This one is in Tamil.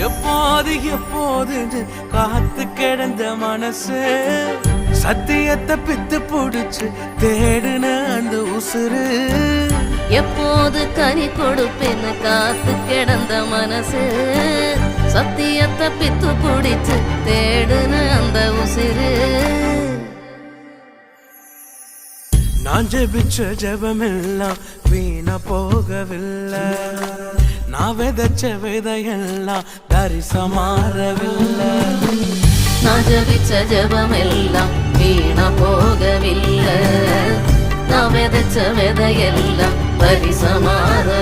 எப்போது எப்போது காத்து கிடந்த மனசு சத்தியத்தை பித்து புடிச்சு தேடுன அந்த உசுறு எப்போது கனி கொடுப்பேன்னு காத்து கிடந்த மனசு சத்தியத்தை பித்து புடிச்சு தேடுன அந்த உசுறு நான் ஜெபிச்ச ஜெபமெல்லாம் வீணா போகவில்லை நான் விதைச்ச விதையெல்லாம் தரிசமாறவில்லை நான் ஜபிச்ச ஜபமெல்லாம் வீணா போகவில்லை நான் விதைச்ச விதையெல்லாம் பரிசமாறவில்லை